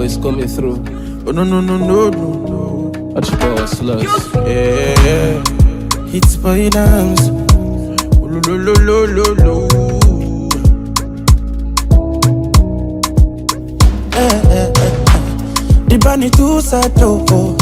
is coming through. Oh no no no no no no. I just power slugs. Yeah. It's by dance. Lo lo lo lo lo lo. The bunny too sad oh.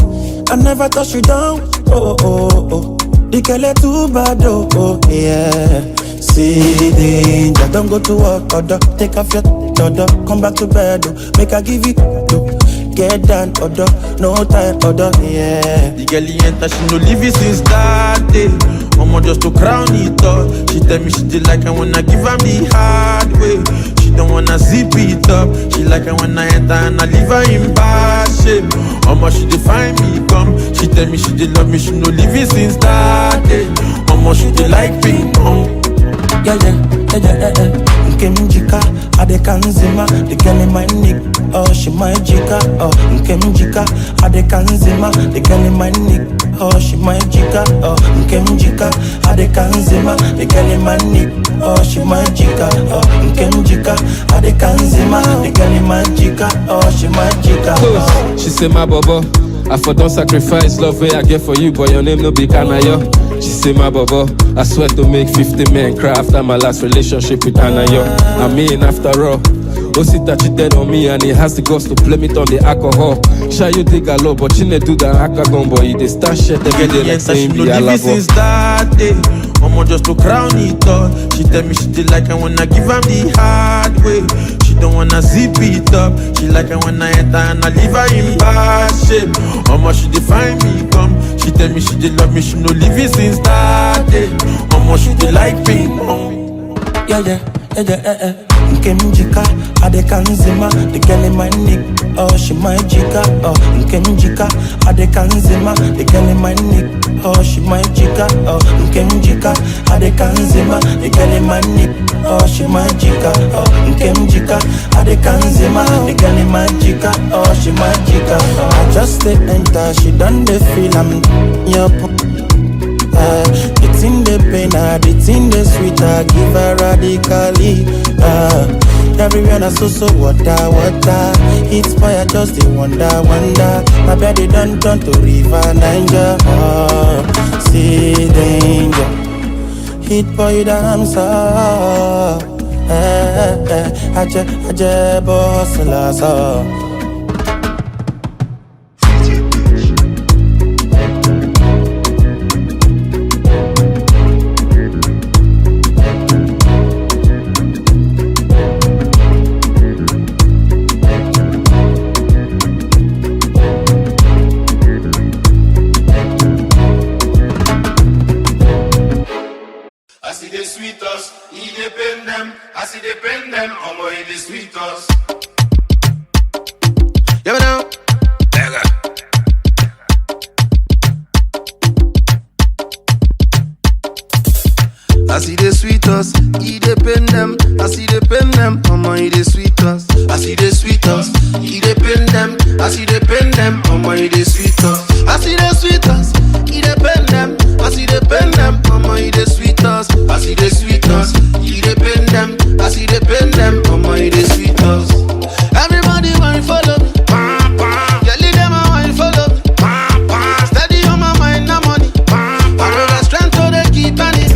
I never touch you down oh. The girl too bad oh yeah. See danger, don't go to work order. Take off your order, come back to bed oh. Make I give it oh. Get down order, no time order yeah. The girl enter, she no leave it since that day. Mama just to crown it up. She tell me she did like I wanna give her the hard way. She don't wanna zip it up. She like I wanna enter and I leave her in bad shape. Mama she define me come. She tell me she did love me, she no leave it since that day. Mama she did like ping pong. Yeah. Nkemjika, adekanzima. The girl in my neck, oh she my jika. Oh Nkemjika, adekanzima. The girl in my neck, oh she my jika. Oh Nkemjika, adekanzima. The girl in my neck, oh she my jika. Oh Nkemjika, adekanzima. The girl in my jika, oh she my jika. She say my bobo, I for don't sacrifice love way I get for you, but your name no be Kanayo. She say my bobo, I swear to make 50 men cry after my last relationship with Anayo. I mean after all, Osita cheated on me and he has the guts to blame it on the alcohol. Sure you dig a lot, but she ne do that akagon boy. They start shit every day like saying be a lavo. Since that day, Mama just to crown it up. She tell me she did like I wanna give her the hard way. She don't wanna zip it up. She like I wanna enter and I leave her in bad shape. Mama she define me come. She tell me she did love me, she no leave it since that day. Mama she did like ping pong. Yeah. Nkemjika, adekanzima. The girl in my neck, oh she my jika. Oh Nkemjika, adekanzima. The girl in my neck, oh she my jika. Oh Nkemjika, adekanzima. The girl in my neck, oh she my jika. Oh Nkemjika, adekanzima. The girl in my jika, oh she my jika. I just stay enter, she done the feel I'm yup. It's in the pain, it's in the sweet, I give her radically. Everywhere I so water. It's fire, just the wonder. My body done turn to river Niger. See danger, hit boy dance. Aje boss la so. I see the sweet us, he dey pain them. I see the pain them, mama he dey sweet us. I see the sweet us, he dey pain them. I see the pain them, mama he dey sweet us. I see the sweet us, he dey pain them. I see the pain them, mama he dey sweet us. I see the sweet us, he dey pain them. I see the pain them, mama he dey sweet us. Everybody want follow me, yeah, lead them want follow me. Steady on my mind, no money. I know the strength so they keep on it.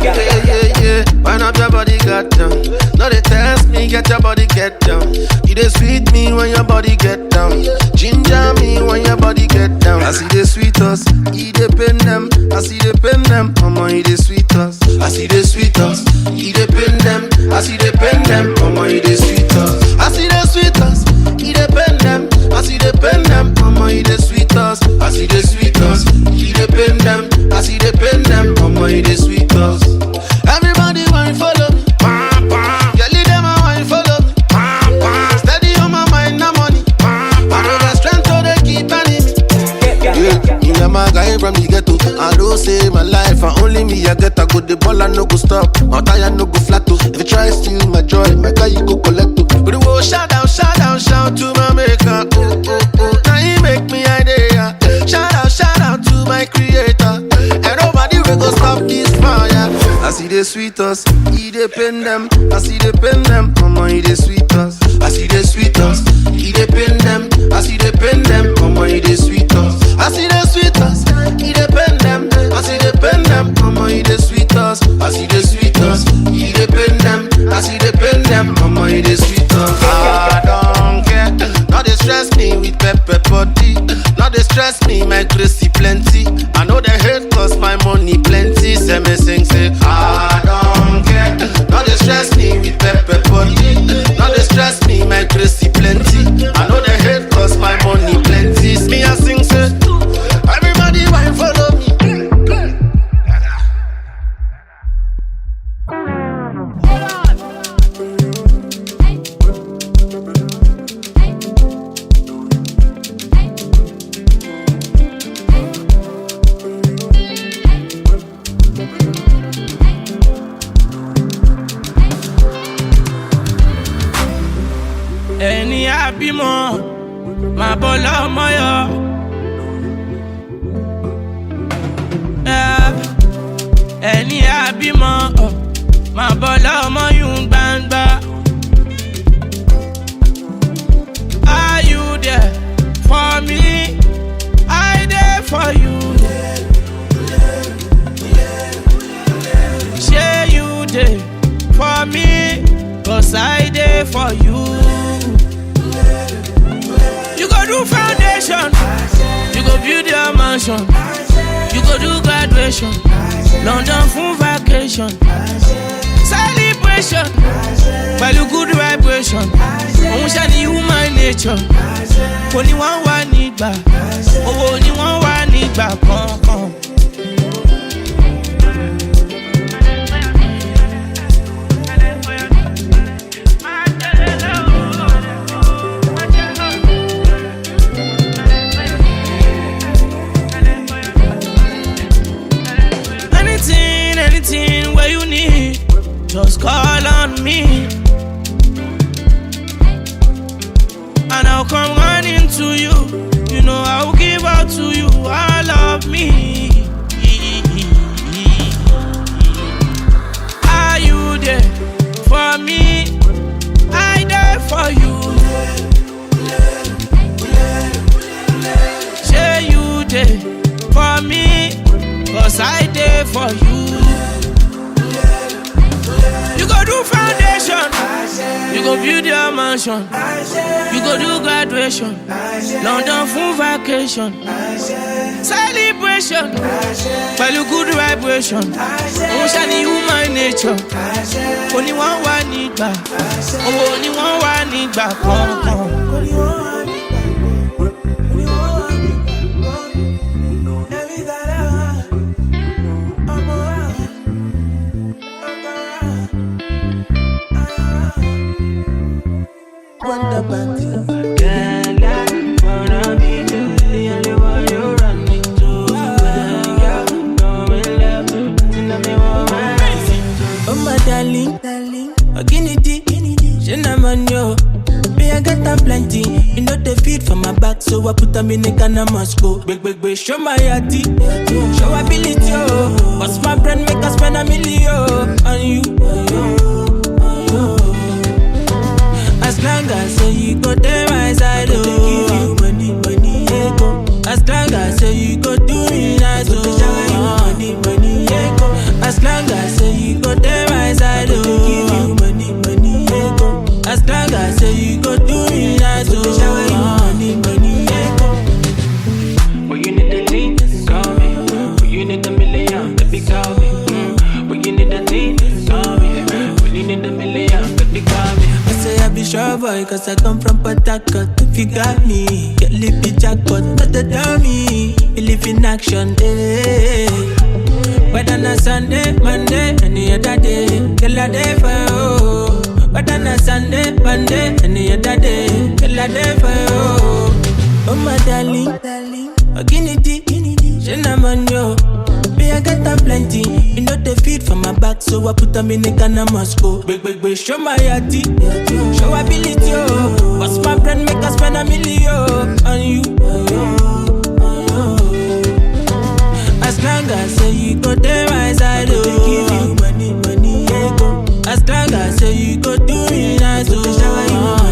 Yeah. Wind up your body, got down. No, they test me, get your body, get down. You dey sweet me when your body get down. Ginger me when your body get down. I see the sweet us, he dey pain them. I see the pain them, mama he dey sweet us. I see the sweet us, he dey pain them. I see the pain them, mama he dey sweet us. I see the sweet us, he dey pain them. I see the pain them, mama he dey sweet us. I see the sweet us, he dey pain them. I see the pain them, mama he dey sweet us. Everybody want follow me, yeah, lead them want follow me. Steady on my mind, no money. I know the strength so they keep on me. Yeah, you know my guy from the ghetto. I don't say my life, and only me I get a good. The ball I no go stop, my tire no go flat. If you try steal my joy, my guy you go collect. But the world shout out to my maker. Now he make me idea. Shout out to my creator. And nobody will go stop this fire. I see the sweet us, he dey pain them. I see the pain them, mama he dey sweet us. I see the sweet us, he dey pain them. stress me, my crazy plenty. I know they hate cause my money plenty. Say me sing, say, I don't care. Now they stress me with pepper potty. Now they stress me, my crazy plenty. I know they hate cause my money plenty. Me a sing, say, everybody wine follow me. Ẹni àbímọ máa bọ́ lọ́mọ yọ. Ẹni àbímọ máa bọ́ lọ́mọ yún gbangba. Are you there for me? I there for you. Shey you there for me? Cause I there for you. You go do foundation, you go build your mansion, you go do graduation, London full vacation, celebration, value good vibration. Òun ṣá ni human nature. Kò ní wọ́n wà nígbà, owó ni wọ́n wà nígbà kankan. Anything where you need, just call on me, and I'll come running to you. You know I'll give out to you all of me. Are you there for me? I there for you. Say you there for me, cause I there for you. You go do foundation, you go build your mansion, you go do graduation, London full vacation, celebration, value good vibration. Òun ṣá ni human nature. Kò ní wọ́n wà nígbà, owó ni wọ́n wà nígbà kankan. Plenty, you know they feed for my back, so I put them in the can of Moscow. Big, show my yati, show ability, oh. What's my brand make us spend $1 million on you? As long as say you go there my side, oh. Give you money, yeah, go. As long as say you go do me nice, oh. Shower you money, yeah, go. As long as say you go there my side, oh. Give you money, yeah, go. As long as say you go do me nice, oh. Shower you money, yeah, go. When you need the lean, call me. When you need the million, baby, call me. When you need the lean, call me. When you need the million, baby, call me. I say I be sure boy, cause I come from Port Harcourt. If you got me, get lippy jackpot, not the dummy. You live in action, eh. Whether on Sunday, Monday, any other day, till I day for you. Whether on Sunday, Monday, any other day, till I day for you. Oh my darling, oh guinea, she na man yo. Me I get them plenty, you know they feed for my back, so I put them in the can of Moscow. Big, show my yati, show ability, oh. What's my brand make us spend $1 million on you? As long as say you go there my side, oh. Give you money, yeah, go. As long as say you go do me nice, oh. Shower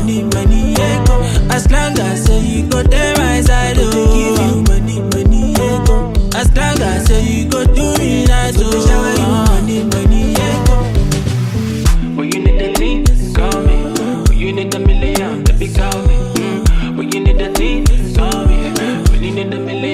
you money, yeah, go. As long as say you go there my side, oh. Give you money, yeah, go. As long as say you go do me nice, oh. Shower you money, yeah, go. When you need the lean, call me. When you need the million, baby, call me. When you need the lean, call me. When you need the million.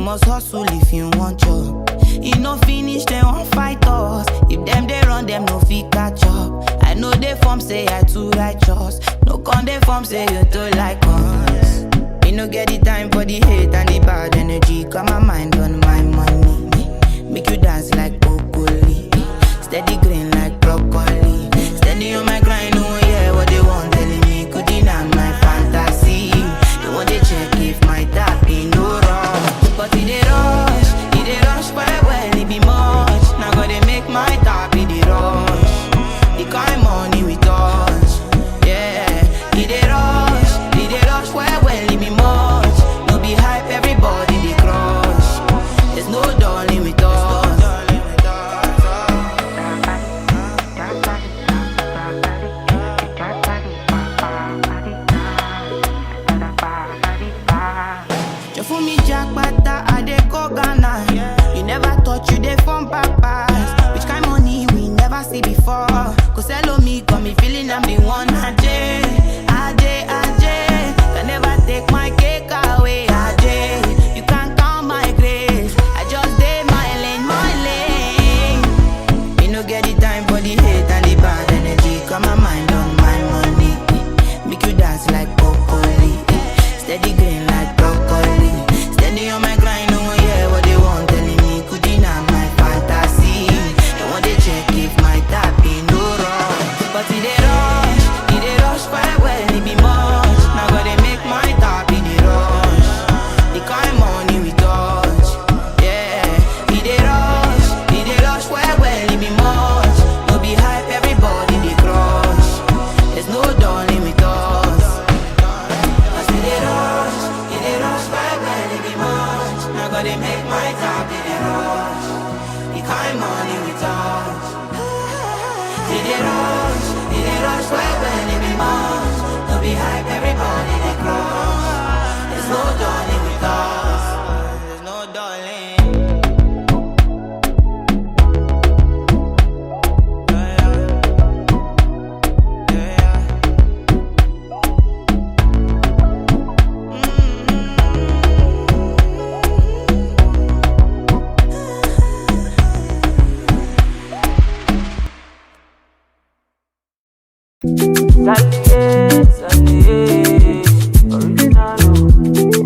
must hustle if you want job. You no finish, they won't fight us. If them they run, them no fit catch up. I know they form say I too righteous. No con they form say you too like us. Me no get the time for the hate and the bad energy. Got my mind on my money. Make you dance like broccoli. Steady green like broccoli. Steady on my grind, oh yeah, what they want telling me. Could deny my fantasy. They want to check if my tap be no wrong. But it they rush well, it be much. Now gotta make my tap be the rush. The kind money we touch, yeah. It they rush well, it be much. No be hype, everybody they crush. There's no darling with us. You fool me jackpata, I dey go Ghana. You never thought you dey from papas. Which kind money we never see before? Cause hello me, got me feeling I'm the one. Ajay. Can never take my cake away. Ajay, you can't count my grace. I just did my lane. Me no get the time for the hate and the bad energy. Got my mind on my money. Make you dance like broccoli. Steady green like broccoli. Steady on my grind, oh yeah, what they want telling me. Could deny my fantasy. They want to check if my tap be no wrong. But it they rush well, it be much. Now gotta make my tap be the rush. The kind money we touch, yeah. It they rush well, it be much. No be hype, everybody they crush. There's no darling with us. Cause it they rush well, it be much. Now gotta make my tap be the rush. The kind money we touch. It they rush well, it be much. No be hype, everybody they crush. There's no darling with us. There's no darling.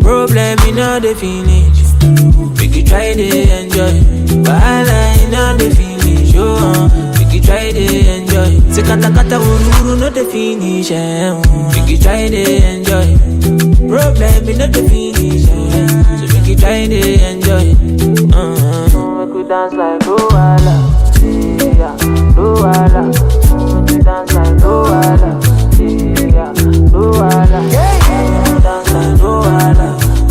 Problem in all the finish. We could try to enjoy. Wahala in all the finish. Oh, we could try to enjoy. Se kata kata uru no the finish. We could try to enjoy. Problem in all the finish. So we could try to enjoy. We could dance like Luala. Yeah, Luala. We could dance like Luala. Yeah, Luala. Dance like Luala.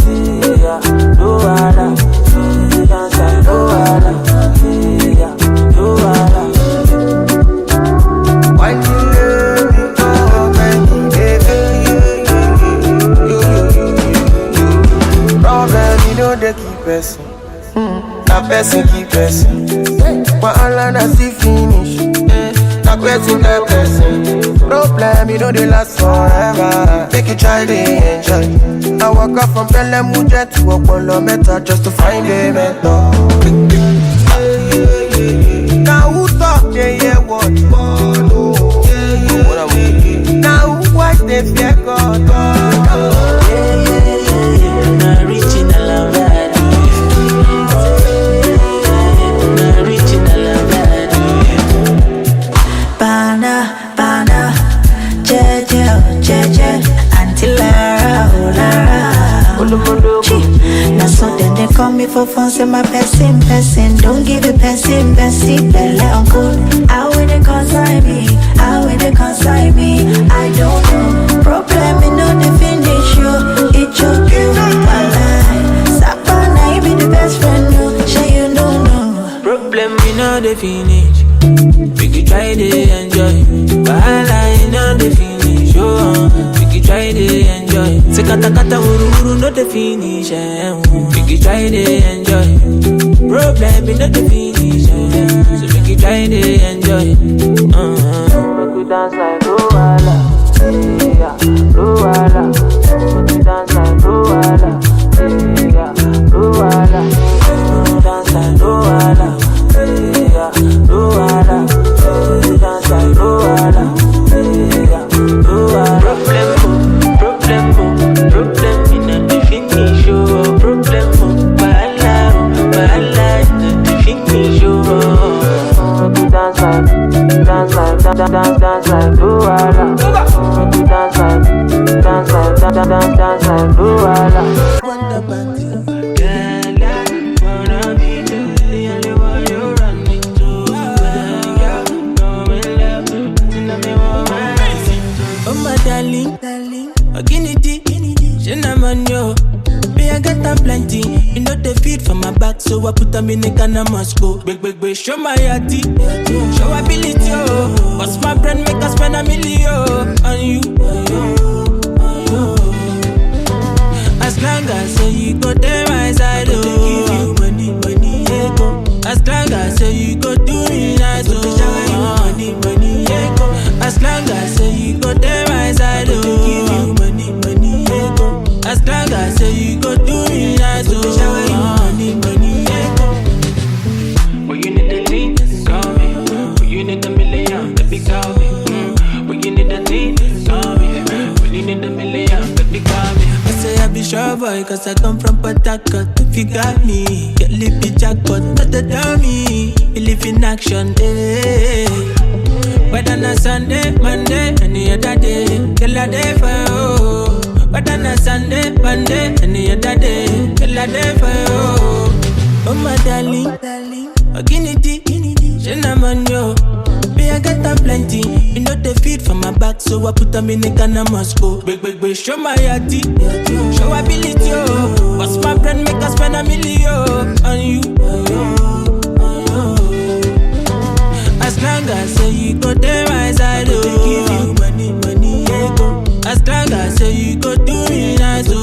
Yeah, Luala. Dance like Luala. Yeah, Luala. Why you let me go, baby? Problem, you know they keep person. That person keep person. Wahala na still finish. That person that person. Problem, you know they last forever. Make you try to enjoy. I walk up from Bellem Mujer to Okpolo Meta just to find a mentor. Now who talk they hear what? Now who watch they fear God? Not reaching a love Not reaching a love Bana, jeje, until Lara. Now so then they call me for fun, say my person. Don't give it person, belle uncle. How will they consign me? I don't know. Problem in all the finish you, it choke you. Sapana, you be the best friend, no, sure you don't know. Problem in all the finish. We could try to enjoy. Wahala in all the finish. Oh, we could try to enjoy. Se kata kata uru no the finish. We could try to enjoy. Problem in all the finish. So we could try to enjoy. We could dance like Luala. Yeah, Luala. We could dance like Luala. Yeah, Luala. dance like Luala. Make you dance like Luala. Wonder Bandy. Girl, I wanna be the only one you run into. Girl, come and love me, tell me what I see. Oh my darling, Oginity, Shenaman yo. Me I got them plenty. You know they feed for my back, so I put them in the can of Moscow. Big, show my yati, show ability, oh. What's my brand make us spend $1 million on you? As long as say you go there my side, oh. Give you money, yeah, go. As long as say you go do me nice, oh. Money, yeah, go. As long as say you go there my side, oh. Give you money, yeah, go. As long as say you go do me nice, oh. Money, yeah, go. When you need the lean, call me. When you need the million, baby, call me. When you need the lean, call me. When you need the million, baby, call me. I say I be sure boy, cause I come from Port Harcourt. If you got me, get lippy jackpot, not the dummy. Believe in action, eh. Whether on Sunday, Monday, any other day, till I day for you. Whether on Sunday, Monday, any other day, till I day for you. Oh my darling, Oginity, Shenaman yo. Me I got them plenty. You know they feed for my back, so I put them in the can of Moscow. Big, show my yati, show ability, oh. What's my brand make us spend $1 million on you? As long as say you go there my side, oh. Give you money, yeah, go. As long as say you go do me nice, oh.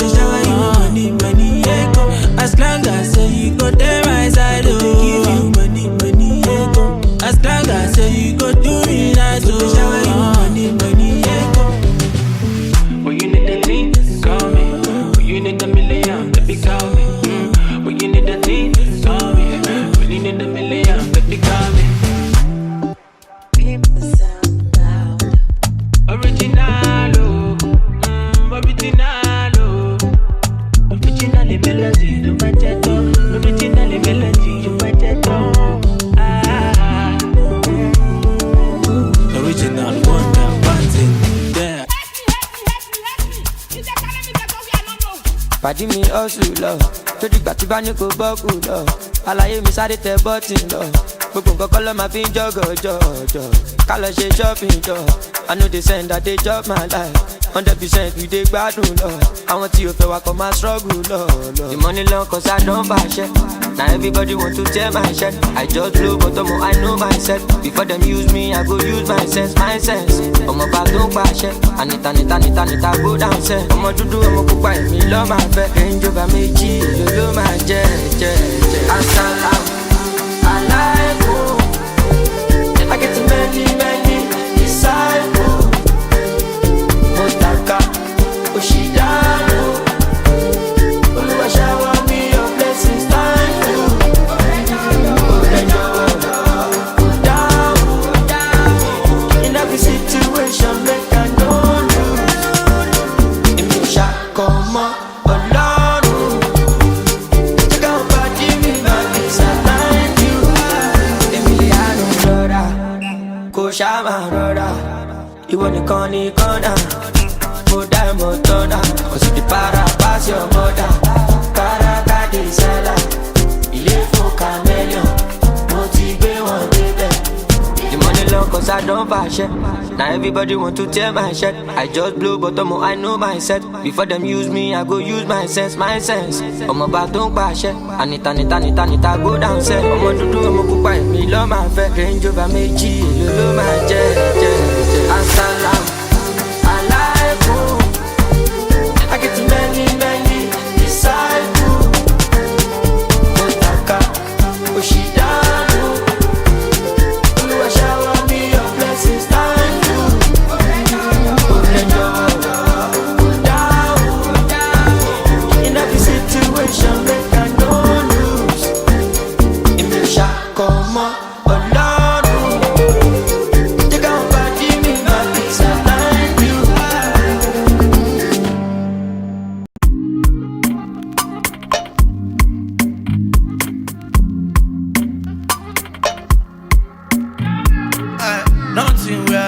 Money, yeah, go. As long as say you go there my side, oh. Give you money, yeah, go. As long as say you go do me nice, oh. Money, yeah, go. When you need the lean, call me. When you need the million, baby, call me. When you need the lean, call me. When you need the million, baby, call me. Original, oh. Original melody, you might get on. Original melody, you might get on. Original wonder, wanting there. Pàdí mi hustle lọ, tó dìgbà tí bá ní kò bọ́ọ̀kù lọ. Àlàyé mi sáré tẹ bọ́tì lọ. Gbogbo nǹkan kọ́ ló máa fi ń jọ̀gọ̀jọ̀. Ká lọ ṣe shopping jọ. I know they send that they chop my life. 100% we dey gbádùn lọ. Àwọn tí o fẹ́ wa kọ́ máa struggle lọ. The money long cause I don bàṣẹ. Now everybody want to tear my shirt. I just blow but I know myself. Before them use me, I go use my sense. Ọmọ bá tó ń pàṣẹ. Anita go down set. Ọmọ dúdú ọmọ pupa èmi lọ́ máa fẹ́. Range Rover méjì èlò ló máa jẹ́. Asalaam alaikum. I get many disciples. Motaka Oshidano. Oluwa shower me your blessings. Thank you. In every situation, make I know lose. In me shot come on, alone. Check out body me, baby, thank you. Emiliano Rora, Koshama Rora. Ìwọ nìkan ní kọ́nà, mo dá ẹ̀mọ́ tọ́nà. Kò sì di para pass your mother. Kárakáde sẹ́là, ilé fún chameleon. Mo ti gbé wọn débẹ̀. The money long cause I don bàṣẹ. Now everybody want to tear my shirt. I just blow but I know myself. Before them use me, I go use my sense. Ọmọ bá tó ń pàṣẹ. Anita go down set. Ọmọ dúdú ọmọ pupa èmi lọ́ máa fẹ́. Range Rover méjì èlò ló máa jẹ́. Asalaam alaikum. I get many disciples. Motaka Oshidano. Oluwa shower me your blessings. Thank you. In every situation, make I no lose. In me shot come on, alone. Check out body me, my pizza.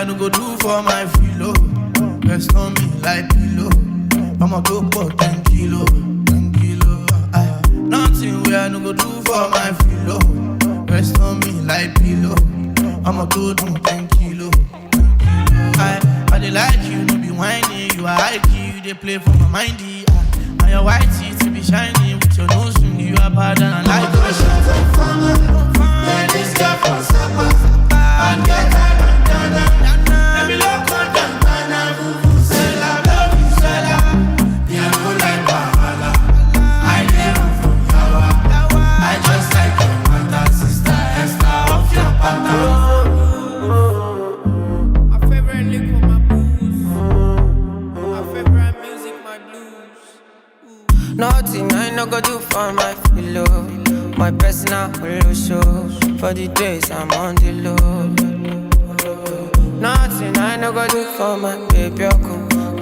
no go do for my filo. Rest on me like pillow. I'ma go for 10 kilo, 10 kilo. Nothing where I no go do for my filo. Rest on me like pillow. I'ma go do 10 kilo, 10 kilo. I dey like you, no be whiny. You are high key, you dey play for my mindy. And your white teeth be shiny with your nose ring. You are bad and I like the this girl from Sapa. And get her bandana. Let me look on them. Vuvuzela, love you, Sela. Yeah, go like Bahala. I never from Yawa. I just like your mother, sister, Esther of your papa. My favorite liquor, my booze. My favorite music, my blues. Nothing I no go do for my pillow. My personal holo show. For the days I'm on the low. Nothing I no go do for my baby.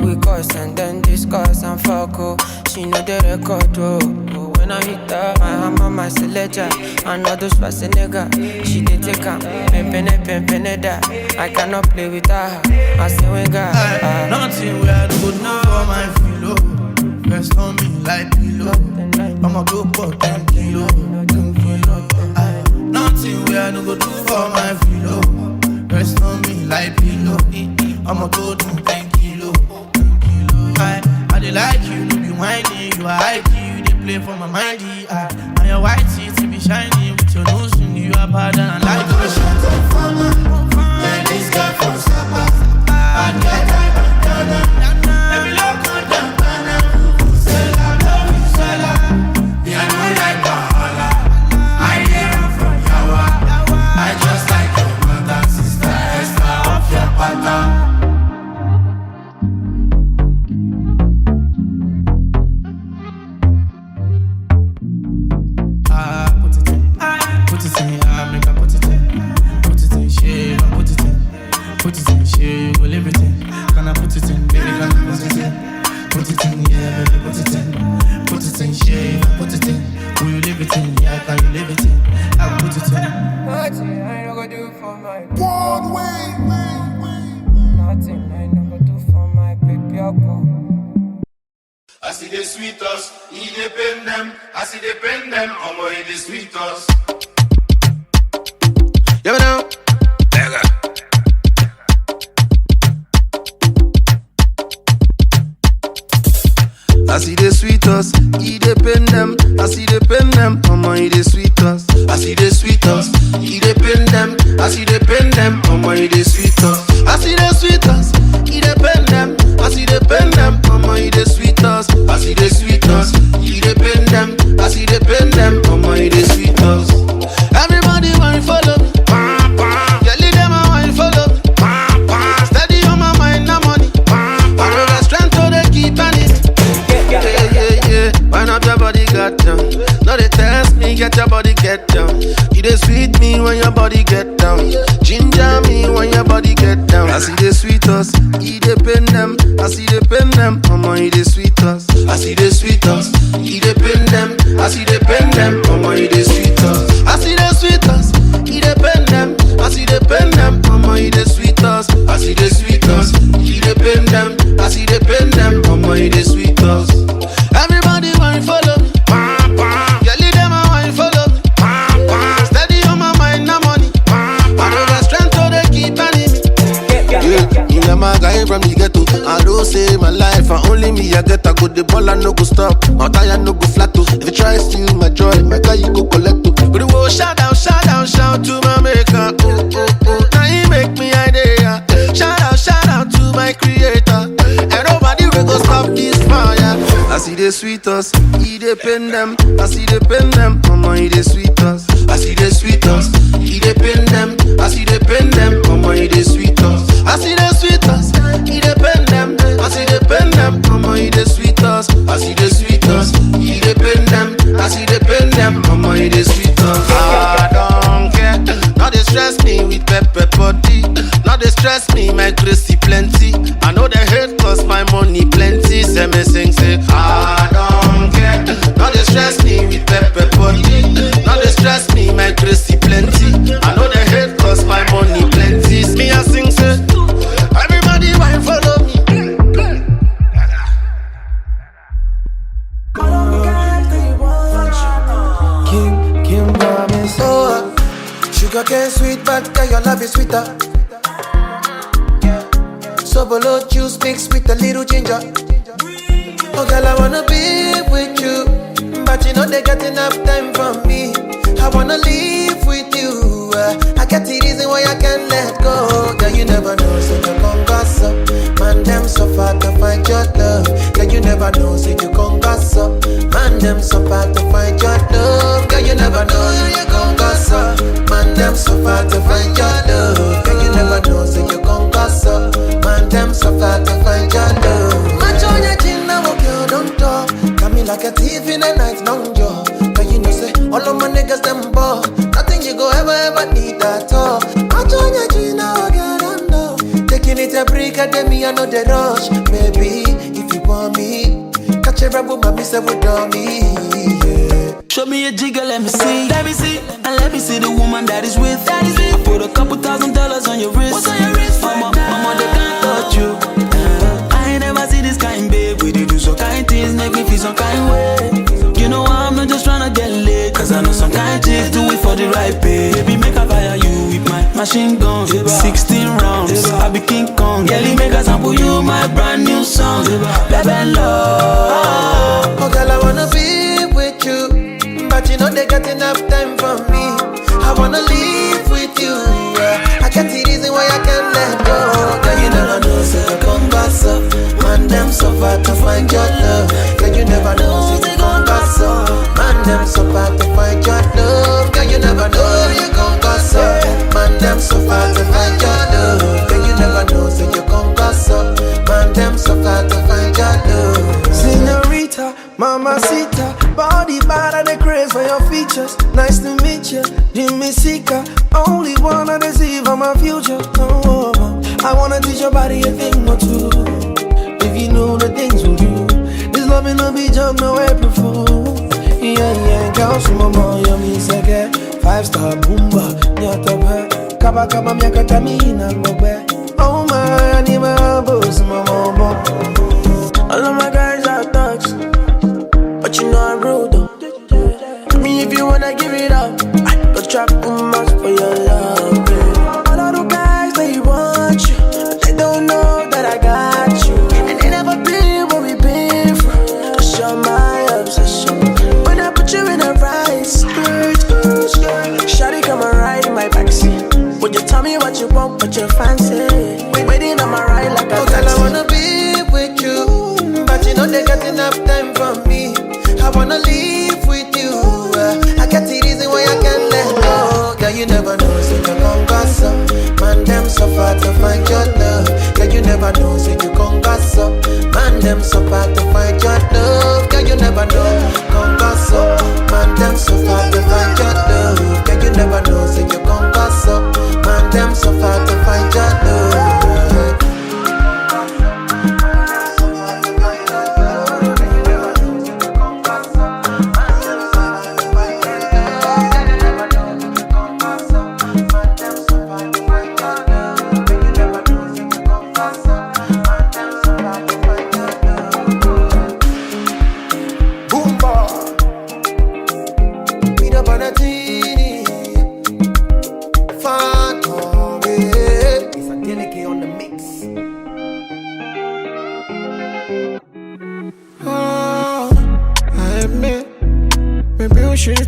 We cuss and then discuss and fuck. Oh. She know the record. Oh. When I hit her, my hammer, my selector. I know those passing nigga. She did take her. Pimpin' that. I cannot play with her. I say we got nothing where I go do for my filo. Rest on me like pillow. I'ma go for 10 kilo, 10 kilo. Nothing where I no go do for my filo. Rest on me like pillow. I'ma go do 10 kilo, 10 kilo. I dey like you, no be whiny. You are high key, you dey play for my mindy. And your white teeth be shiny with your nose ring. You are bad and I like the this girl from Sapa. And get her bandana. Let me look on them. Vuvuzela, love you, Sela. Yeah, no like Bahala. I never from Yawa. I just like your mother, sister, Esther of your pata. Put it in, make I put it in. Put it in, shave, I put it in. Put it in, shave, you go live it in. Can I put it in, baby, can I put it in? Put it in, yeah, baby, put it in. Put it in, shave, I put it in. Will you live it in, yeah, can you live it in? I put it in. nothing I no go do for my One way. Nothing I no go do for my baby. I see the sweet us, he depend them. I see the pen them, omo he the sweet us. Yeah, now. I see the sweet us, he depend them. I see the pen them, omo he the sweet us. I see the sweet us, he depend them. I see the pen them, omo he the sweet us. I see the sweet us, he depend them. I see the pen them, omo he the sweet us. I see the sweet us, he depend them. I see the pen them, omo he the sweet us. Everybody want to follow me, yeah, lead them I want to follow me. Steady on my mind, no money. I know the strength so they keep on it. Yeah. Wind up your body, got down. No, they test me, get your body, get down. You they sweet me when your body get down. Ginger me when your body get down. I see the sweet us, he depend them. I see the pen them, omo he the sweet us. I see the sweet us, he depend them. I see the pen them, omo he the sweet us. I see the sweet us, he depend them. I see the pen them, omo he the sweet us. I see the sweet us, he depend them. I see the pen them, omo he the sweet us. Everybody want to follow me, yeah, lead them I want to follow me. Steady on my mind, no money. I know the strength so they keep on me. Yeah, you know my guy from the ghetto. I don't say my life, and only me I get a good. The ball I no go stop, my tire no go flat too. If you try steal my joy, my guy you go collect too. But the world shout out to my maker. Now he make me idea. Shout out to my creator. And nobody will go stop this fire. I see the sweet us, he depend them. I see the pen them, omo he the sweet us. I see the sweet us, he depend them. I see the pen them, omo he the sweet us. I see the sweet us, he depend them. I see the pen them, omo he the sweet us. I see the sweet us, he depend them. I see the pen them, omo he the sweet us. I don't care, now they stress me with pepper body. Now they stress me, my crazy plenty. I know they hate cause my money plenty. Say me sing, say I don't care. Now they stress me with pepper body. Now they stress me, my crazy plenty. I know they hate cause my money plenty. Me I sing, say sweet, but girl, your love is sweeter. So below juice mixed with a little ginger. Oh girl, I wanna be with you, but you know they got enough time for me. I wanna live with you. I got the reason why I can't let go. Girl, you never know, so you gon' gossip. Man, them so far to find your love. Girl, you never know, so you gon' gossip. Man, them so far to find your love. Girl, you never know, so you gon' gossip. Man, them so far to find your love. Girl, you never know, so you gon' gossip. Man, them so far to find your love. Match on your chin now, okay, don't talk. Come in like a thief in the night, long jaw. But you know, say, all of my niggas, them ball. Nothing you go ever need at all. Match on your chin now, okay, don't know. Taking it a break, I me, I know the rush. Baby, if you want me, catch a rebel, my miss with me. Yeah. Show me a jigger, let me see. Let me see. And let me see the woman that is with. I put a couple $1,000 on your wrist. What's on your wrist? Mama, they can't touch you. I ain't never see this kind, babe. We do some kind things, make me feel some kind way. You know I'm not just tryna get laid, cause I know some kind chicks do it for the right pay. Baby, make I fire you with my machine gun. 16 rounds, I be King Kong. Girlie, make I sample you my brand new song. Baby, love. Oh girl, I wanna be with you, but you know they got enough time for me. I wanna live with you. I got the reason why I can't let go. Girl, you never know, so you gon' gossip. Man, them so far to find your love. Girl, you never know, so you gon' gossip. Man, them so far to find your love. Girl, you never know, you gon' gossip. Man, them so far to find your love. Girl, you never know, so you gon' gossip. Man, them so far to find your love. Senorita, mamacita, body bad and the craze for your features. Nice to meet you, Jimmy Sika. Only wanna deceive on my future. Oh, I wanna teach your body a thing or two. If you know the things we do, this love will not be jump no April Fool. Yeah, girl, so mama, you me seke 5-star boomba, nyata ba. Kaba kaba miaka tamina ngobe. Oh my, I need my boss, mama. All of my guys are thugs, but you know I'm rude though. Me if you wanna give it up, go trap too much for your love, babe. All of the guys, they want you, but they don't know that I got you. And they never been where we been from, cause you're my obsession. When I put you in a right skirt, shawty come and ride in my backseat. Would you tell me what you want, what you fancy? Waiting on my ride like a taxi. Girl, I wanna be with you, but you know they got enough time for me. I wanna live with you. I got the reason why I can't let go. Girl, you never know, so you gon' gossip. Man, them so far to find your love. Girl, you never know, so you gon' gossip. Man, them so far to find your love. Girl, you never know, gon' gossip. Man, them so far to find your love. Girl, you never know, so you gon' gossip. Man, them so far to find your love.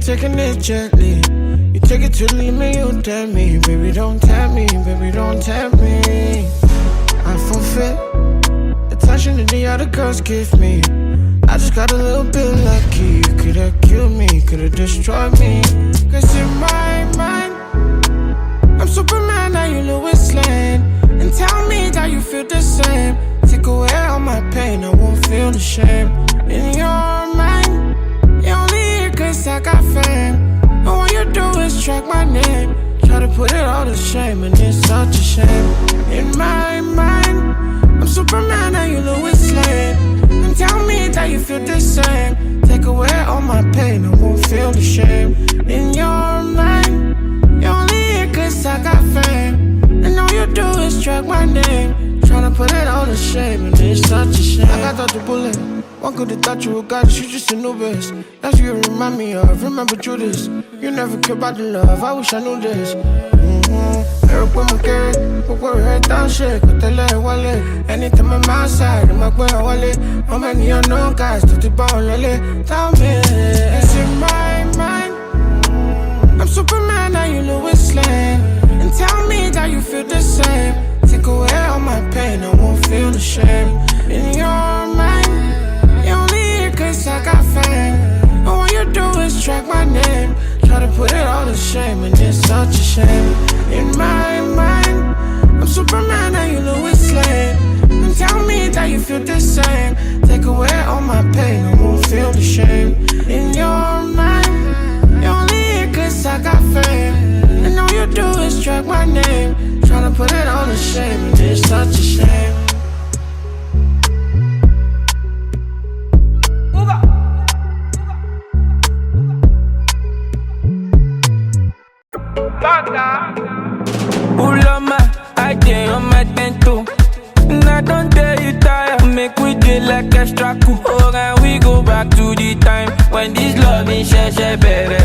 Taking it gently, you take it to the limit, you tell me, baby don't tell me, baby don't tell me. I forfeit the attention that the other girls give me. I just got a little bit lucky. You could've killed me, could've destroyed me. Cause in my mind, I'm Superman, now you Lois Lane. And tell me that you feel the same. Take away all my pain, I won't feel the shame. In your mind, you only here cause I got fame. And all you do is track my name. Try to put it all to shame, and it's such a shame. In my mind, I'm Superman and you Lois Lane. And tell me that you feel the same. Take away all my pain, I won't feel the shame. In your mind, you only here cause I got fame. And all you do is track my name. Try to put it all to shame, and it's such a shame. I got out the bullet. One good to touch you, God, you just a novice. That's you remind me of. Remember Judas. You never care about the love. I wish I knew this. Eric with my carrot, but we're head down shit. Got the leg wallet. Anytime I'm outside, I'm like, where I wallet. How many unknown guys to the ball, lily? Tell me, it's in my mind. I'm Superman, now you know it's slang. And tell me that you feel the same. Take away all my pain, I won't feel the shame. In your mind, you only here cause I got fame. And all you do is track my name. Try to put it all to shame, and it's such a shame. In my mind, I'm Superman, now you know it's lame. And tell me that you feel the same. Take away all my pain, I won't feel the shame. In your mind, you only here cause I got fame. And all you do is track my name. Try to put it all to shame, and it's such a shame. Ulama, I dey on my bento. And I don't tell you tire. Make we dey like extra cool. Oh, and we go back to the time when this love is share better.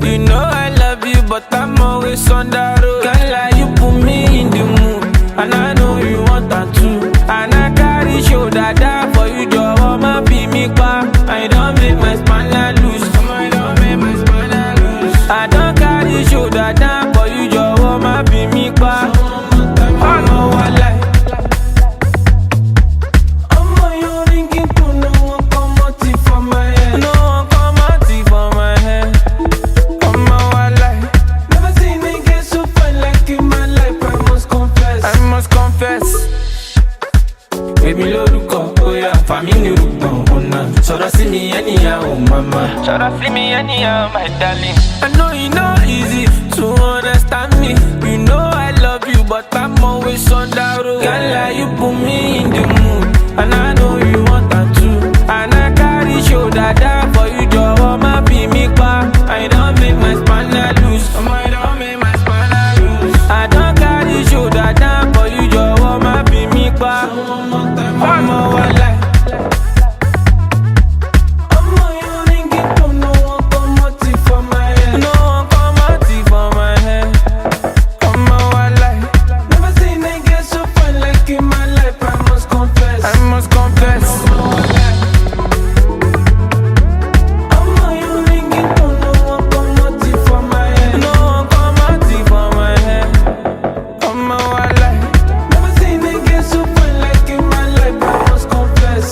You know I love you, but I'm always on the road. Can't lie, you put me in the mood, and I know you want that too. And I carry shoulder down for you, just want my be me back. I don't make my spine loose. I don't make my spine loose. I don't carry shoulder down for you, just want my be me back. I know I like. Baby, look up, oh yeah, family look on. So I see me anyhow, mama. So I see me anyhow, my darling. I know you know easy to understand me. You know I love you, but I'm always on the road. Can't lie, you put me in the mood, and I know you want that too. And I carry shoulder down for you, just want my be me back. I don't make my spine loose. I don't make my spine loose. I don't carry shoulder down for you, just want my be me back. I'm a wala. I'm a young to no one come out for my head. No one come out for my head. I'm a wala. Never seen a girl so fine like in my life. I must confess. I must confess. I'm a young to no one come out for my head. No one come out for my head. I'm a wala. Never seen a girl so fine like in my life. I must confess.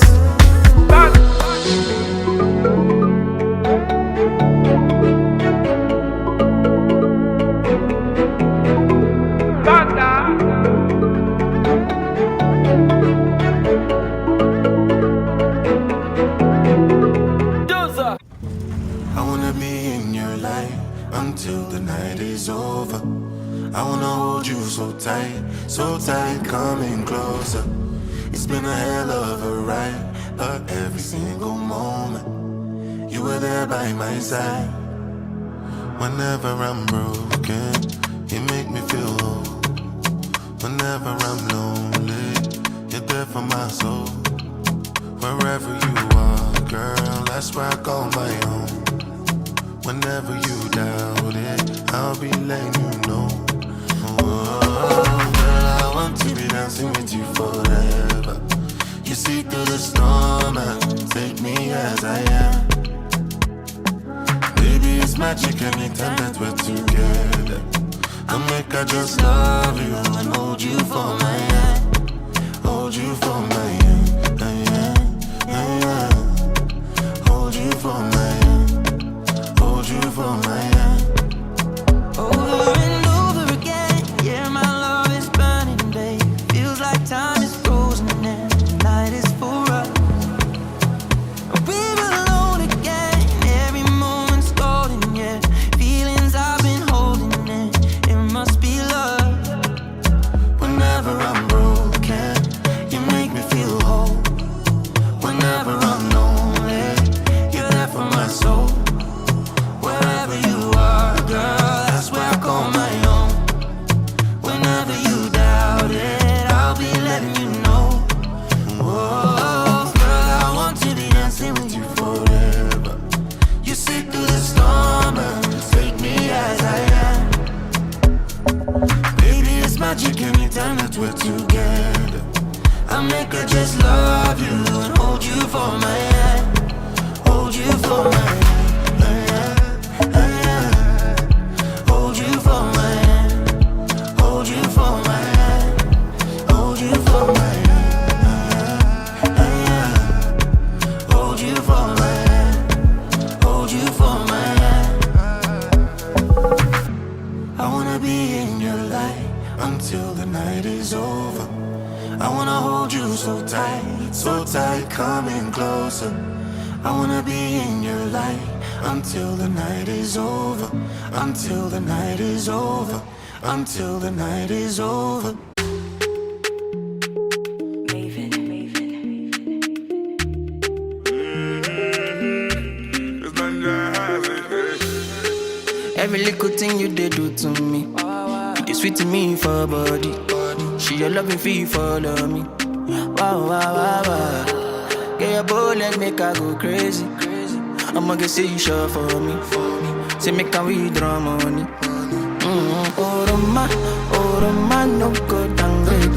I wanna be in your life until the night is over. I wanna hold you so tight, coming closer. It's been a hell of a ride, but every single moment you were there by my side. Whenever I'm broken, you make me feel whole. Whenever I'm lonely, you're there for my soul. Wherever you are, girl, that's where I call my own. Whenever you doubt it, I'll be letting you know. Oh, girl, I want to be dancing with you forever. You see through the storm and take me as I am. Baby, it's magic anytime that we're together. I'll make I just love you and hold you for my hand. Hold you for my hand. Hold you for my hand. Hold you for my hand. Over and over again, yeah, my love is burning, babe. Feels like time is frozen and the night is for us. We're alone again, every moment's golden, yeah. Feelings I've been holding in, it must be love. Whenever I'm broken, you make me feel whole. Whenever I'm lonely, you're there for my magic anytime that we're together. I make her just love you and hold you for my hand. Hold you for my hand. Hold you for my hand. Hold you for my hand. Hold you for my hand. Hold you for my hand. Hold you for my hand. I wanna be in your light until the night is over. I wanna hold you so tight, coming closer. I wanna be in your light until the night is over. Until the night is over. Until the night is over. Every little thing you did do to me, you sweet to me for body. She your loving fee follow me. Wow, wow, wow, wow. Get your bullet, make her go crazy. I'ma get say you sure for me. Say make her withdraw money. Oh Roma, no go downgrade.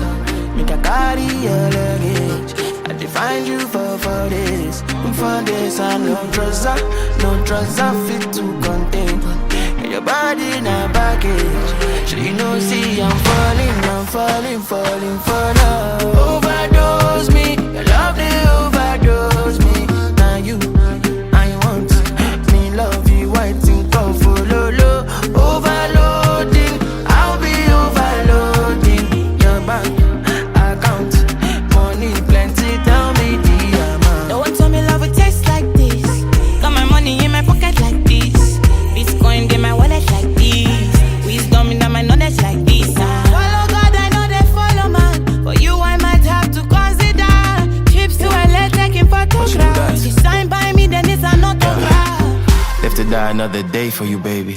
Make her carry your luggage. I define you for this. For this, I no trust, I fit to contain. Your body in a package. So you know, see, I'm falling for love. Overdose me, your love they overdose me. Now you, I want me love you, waiting come for lolo. Overloading, I'll be overloading. Your bank account, money plenty, tell me the amount. Don't want tell me love would taste like this. Got my money in my pocket like this. Bitcoin in my wallet like this. Wisdom in my knowledge like this. Follow God, I know they follow man. For you, I might have to consider trips to LA taking photographs. You sign by me, then it's an autograph. Live to die another day for you, baby.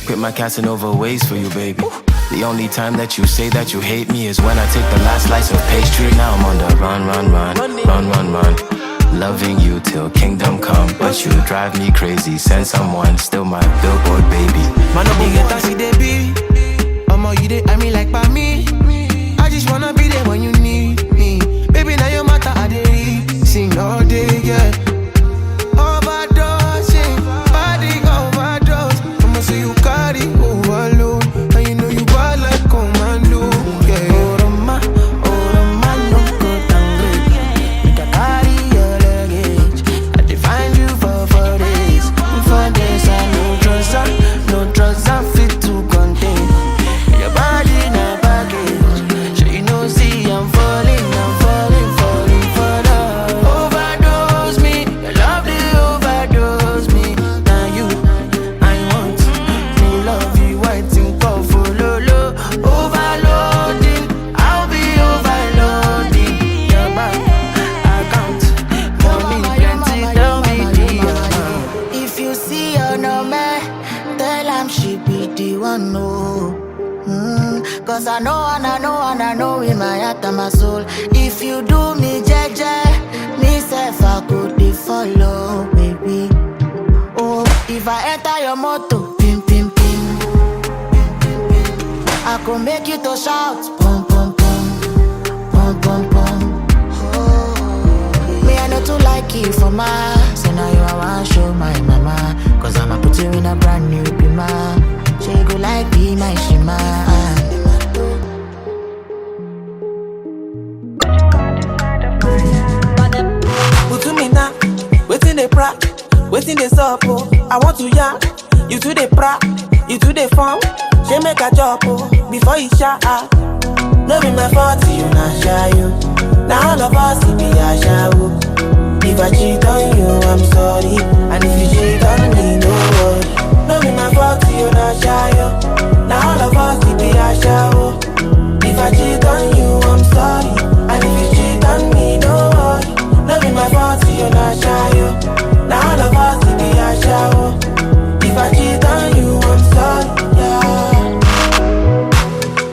Quit my Casanova ways for you, baby. The only time that you say that you hate me is when I take the last slice of pastry. Now I'm on the run. Loving you till kingdom come, but you drive me crazy. Send someone, still my billboard baby. Man, no get taxi, they be. You dey, I mean like by me. I just wanna be there when you need me. Baby, now your matter, I dey sing all day, yeah. Overdose, body overdose. I'ma say you carry overload, and you know you bad like commando, yeah. Oh Roma, no go downgrade. Make her carry your luggage. I define you for this. For this, I no trust, I fit to contain. Your body in a package. So you know, see, I'm falling for love. Overdose me, your love they overdose me. Now you, I want me love you, waiting call for lolo. Overloading, I'll be overloading. Your bank account, money plenty, tell me the amount. If you see her no man, tell him she be the one, no. Cause I know in my heart and my soul. If you do me jeje, me self I could dey follow, baby. Oh, if I enter your motor, pim pim pim, I could make you to shout, pum pum pum, pum pum pum. Oh, me I know to like you for my. So now you I want show my mama. Cause I'ma put you in a brand new bima. She go like be my shima. Put to me now, waiting they prat, waiting they sup, oh. I want to yarn, you to the prat, you to the farm. She make a job, oh, before you shot. No be my fault, you not shy, you. Now all of us, it be a show. If I cheat on you, I'm sorry. And if you cheat on me, no worry. No be my fault, you not shy, you. Now all of us, it be a show. If I cheat on you, I'm sorry. And if you cheat on me, no worry. No be my fault, you not shy, you. Now all of us, it be a show. If I cheat on you, I'm sorry, yeah.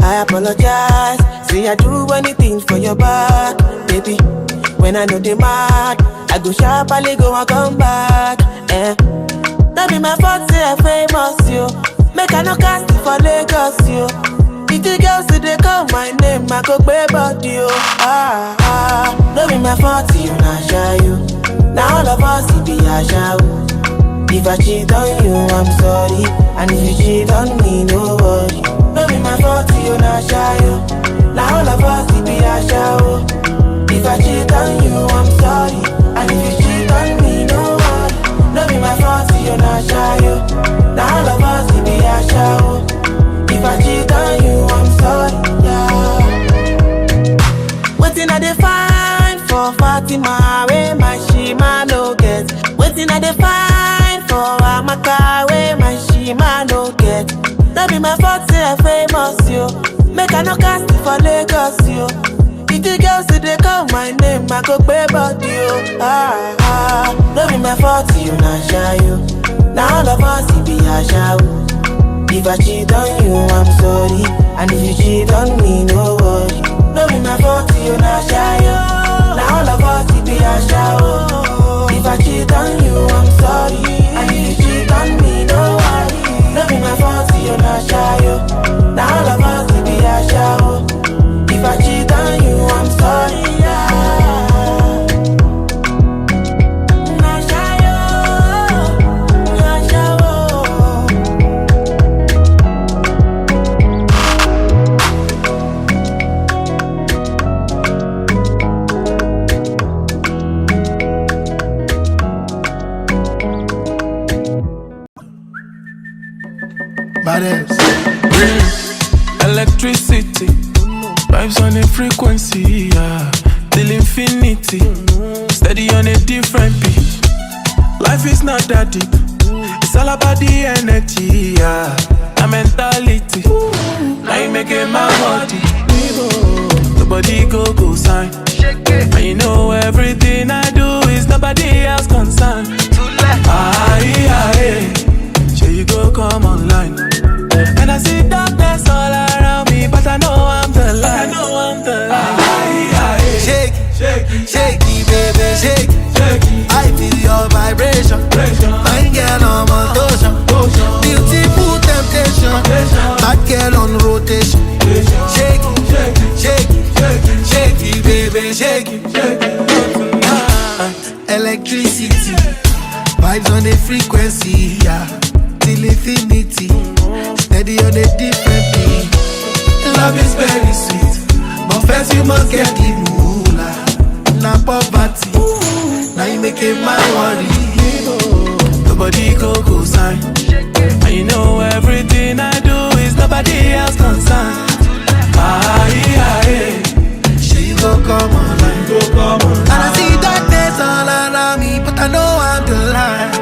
I apologize. See, I do anything for your back, baby. When I know they mad, I go sharply go and come back. That be my fault, say I famous, yo. Make I no cast it for Lagos, yo. Pretty girls, they come my I go pay body, oh. No be my fault, you not shy, you. Now all of us, it be a show. If I cheat on you, I'm sorry. And if you cheat on me, no worry. No be my fault, you not shy, you. Now all of us, it be a show. If I cheat on you, I'm sorry. And if you cheat on me, no worry. No be my fault, you not shy, you. Now all of us, it be a show. If I cheat on you, I'm sorry, yeah. Waiting at the fine for Fatima, where my shima no get. Waiting at the fine for Amaka, where my shima no get. That be my fault, say I famous, yo. Make a no cast for Lagos, yo. If the girls say they call my name, I go pay body, yo. That be my fault, you not shy, yo. Now all of us, it be a show. If I cheat on you, I'm sorry. And if you cheat on me, no worry. No be my fault, you not shy, yo. Now all of us, it be a show. If I cheat on you, I'm sorry. And if you cheat on me, no worry. No be my fault, you not shy, yo. Now all of us, it be a show. If I cheat on you, I'm sorry, yeah. Electricity, vibes on a frequency, yeah. Till infinity, steady on a different beat. Life is not that deep, it's all about the energy, yeah. A mentality, now you making my body. Nobody go sign. And you know everything I do is nobody else concerned. Sure you go come online. And I see darkness all around me, but I know I'm the light. Shake it, shake it, baby, shake it. I feel your vibration. Fine girl on motion. Beautiful temptation. Bad girl on rotation. Shake it, shake it, shake it, baby, shake it. Electricity, vibes on the frequency, yeah. Till infinity, steady on a different beat. Love is very sweet, but first you must get the moolah. Now poverty, now you making my worry. Nobody go sign. And you know everything I do is nobody else concerned. She go come online, and I see darkness all around me, but I know I'm the light.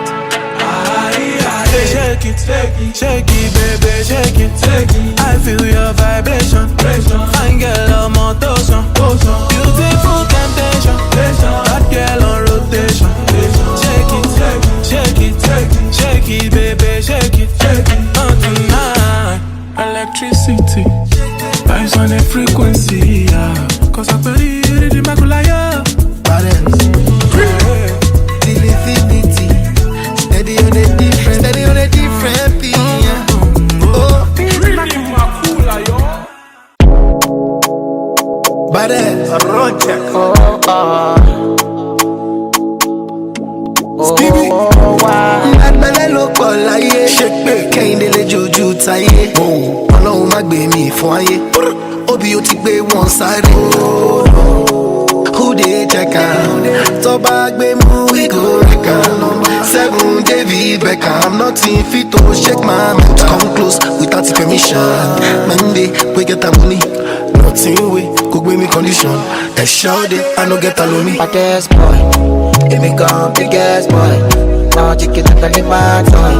Shake it, baby, shake it. I feel your vibration. Fine girl on motion. Beautiful temptation. Hot girl on rotation. Shake it, baby, shake it. Not tonight. Electricity, vibes on a frequency, yeah. Cause I believe you did my yeah. Till infinity, steady on a different beat, yeah. Badass, Stevie, agbẹ́lẹ́ ló pọ̀ láyé. Ṣé pé kẹ́hìndé lè jojú táyé? Ọlọ́run má gbé mi fún ayé. Obi ó ti gbé wọn sáré. Who dey check am? Tọ́ba gbé mú we go wreck am. 7 David Beckham, nothing fit to shake my mental. Come close without permission. Monday we get the money. Nothing we could give me condition. A shout it, I no get alone me. Baddest boy, here me come biggest boy. Now you get the my toy.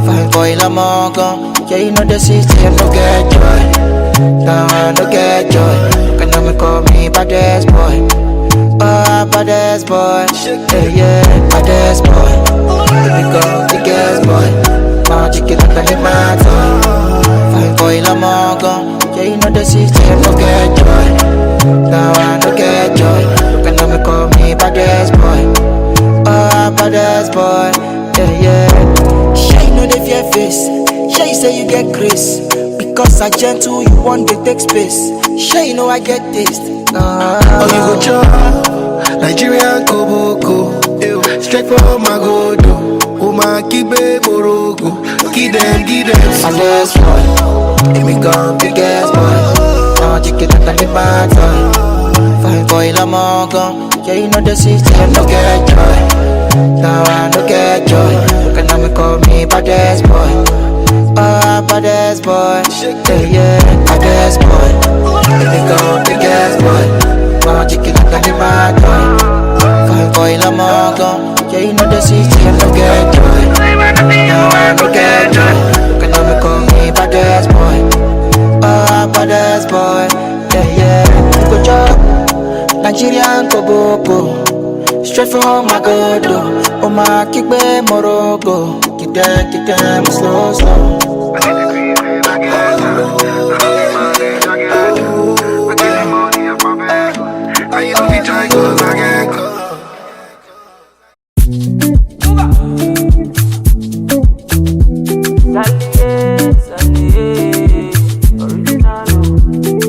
Fine boy, I'm all gone. Yeah, you know the system, no get joy. Now I no get joy. Can I call me baddest boy? Baddest boy, yeah, baddest boy. Here me come biggest boy. Now you get the my toy. Fine boy, I'm all gone. Yeah, you know the system, no get joy. Now I no get joy. Can I call me baddest boy? Baddest boy, yeah. Shy know the fear face. Shy say you get grace. Because I gentle, you want to take space. Sure, you know I get taste. Oh, you go chop Nigerian koboko, straight from my godo. Oh my kibe morogo, give them. Baddest boy, let me go big ass boy. Now check it out and the bad boy. Fireboy la mongo, yeah you know the system no get joy. Now I no get joy. Can now me call me baddest boy. Baddest boy, yeah, baddest boy. Let me go big ass boy. Now check it out and the bad boy. Fireboy la mongo, yeah you know the system no get joy. Now I no get joy. Can now me call me baddest boy. Baddest boy, yeah. Go job, Nigerian koboko, straight from my godo. Oh my kickbe morogo, get them slow.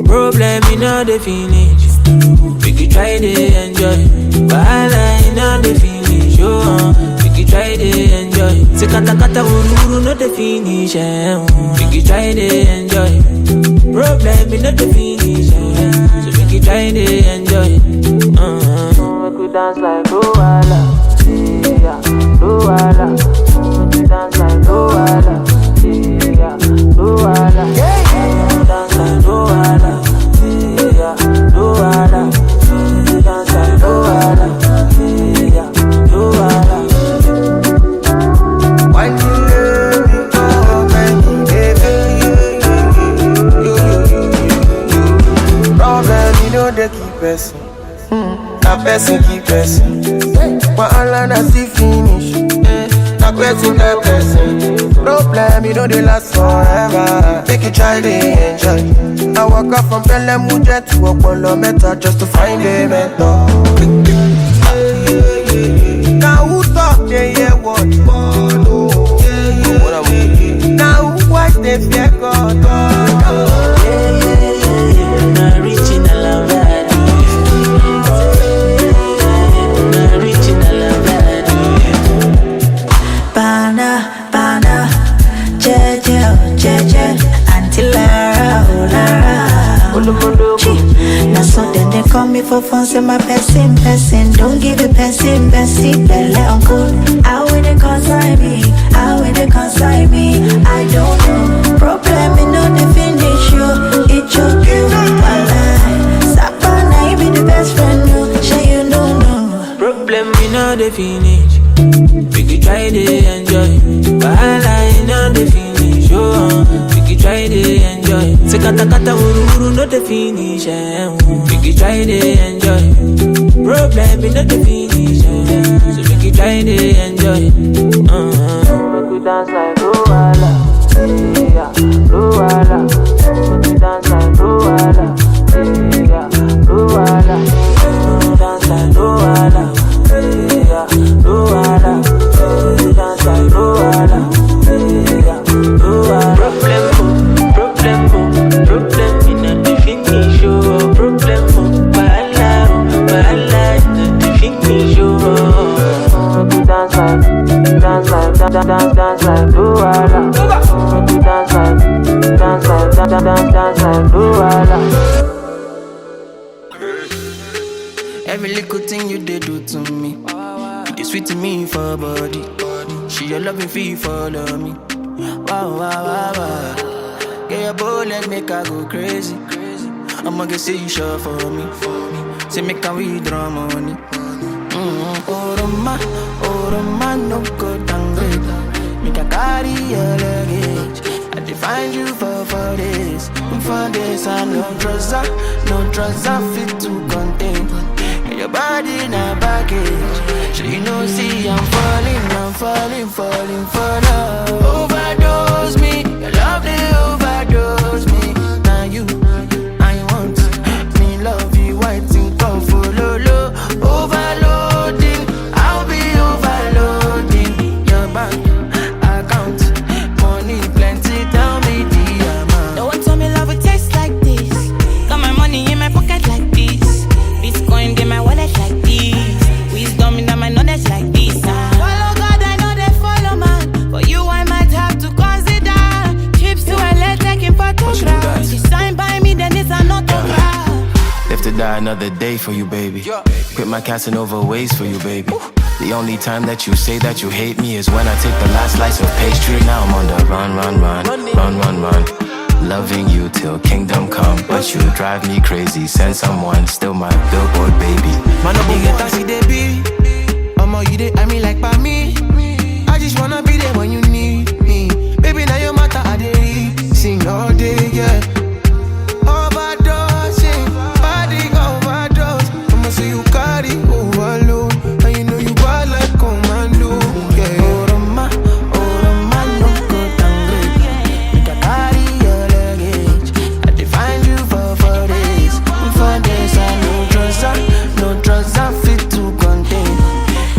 Problem in all the finish. We could try to enjoy. Wahala in all the finish. We could try to enjoy. Se kata wuru no the finish. We could try to enjoy. Problem in all the finish. So we could try to enjoy. We could dance like Luala. Yeah, Luala. We could dance like Luala. Yeah, Luala. Dance like Luala. Na person keep person. Wahala na still finish. Na person that person. Problem you know they last forever. Make you try to enjoy. I walk up from Pelham Mujet to Apollo Meta just to find a mentor. Now who talk they hear what? Now who watch they fear God? Not reaching a love that Bana, Jeje, Auntie Lara, now so then they call me for fun, say my person. Don't give it person, belle uncle. How will they consign me? I don't know. Problem in no the finish you. It choke you, Sapana, you be the best friend, no. Sure you don't know. Problem in no the finish. We could try to enjoy. Wahala in no the finish. We could try to enjoy. Se kata wuru no the finish. We could try to enjoy. Problem in no the finish. So we could try to enjoy. We could dance like Luala. Yeah, Luala. We could dance like Luala. Yeah, Luala. Dance like Luala. Yeah, Luala. Dance like Luala. Yeah, Luala. Problem in the finish. Problem, Bahala in the finish. Dance like Luala. Dance like Luala. Every little thing you did do to me, you did sweet to me for body. She your loving fee follow me. Wow. Get your bullet, make her go crazy. I'ma get say you sure for me. Say make her withdraw money. Oh Roma, no go downgrade. Make her carry your luggage. I define you for this. For this, I no trouser fit to contain. Your body in a baggage. So you know, see, I'm falling for love. Overdose me, your love they overdose me. Now you, I want me love you, white in comfort, low. Overloading, I'll be overloading. Your bank account, money plenty, tell me the amount. could die another day for you, baby. Quit my Casanova ways for you, baby. The only time that you say that you hate me is when I take the last slice of pastry. Now I'm on the run, run, run, run, run, run. Loving you till kingdom come, but you drive me crazy. Send someone, still my billboard baby. Man, up get taxi, they be. You dey I mean like by me. I just wanna be there when you need me. Baby, now your matter I dey read. Sing all day, yeah. Overdose, yeah. Body overdose. I'ma say you carry overload. And you know you bad like commando, yeah. Oroma, no go down great. Make I carry your luggage. I define you for days. For days I no trust, I fit to contain.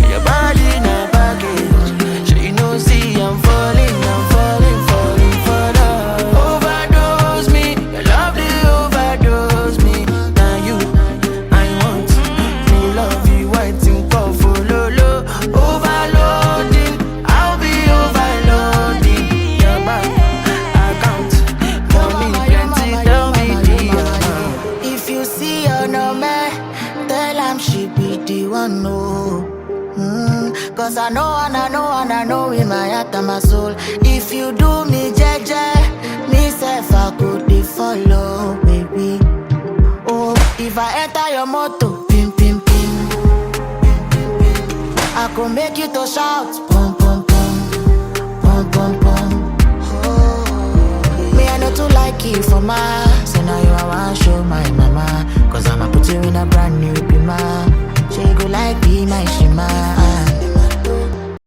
Your body na baggage. So you know, see I'm falling for love. Overdose me, your love they overdose me. Now you, I want me love you, waiting for lolo. Overloading, I'll be overloading. Your bank account, money plenty, tell me the amount. If you see her no man, tell him she be the one, no. Cause I know in my heart and my soul. If you do me jeje, me self I could be follow, baby. Oh, if I enter your motor, pim pim pim, I could make you to shout, pum pum pum, pum pum pum. Oh, me I know to like you for my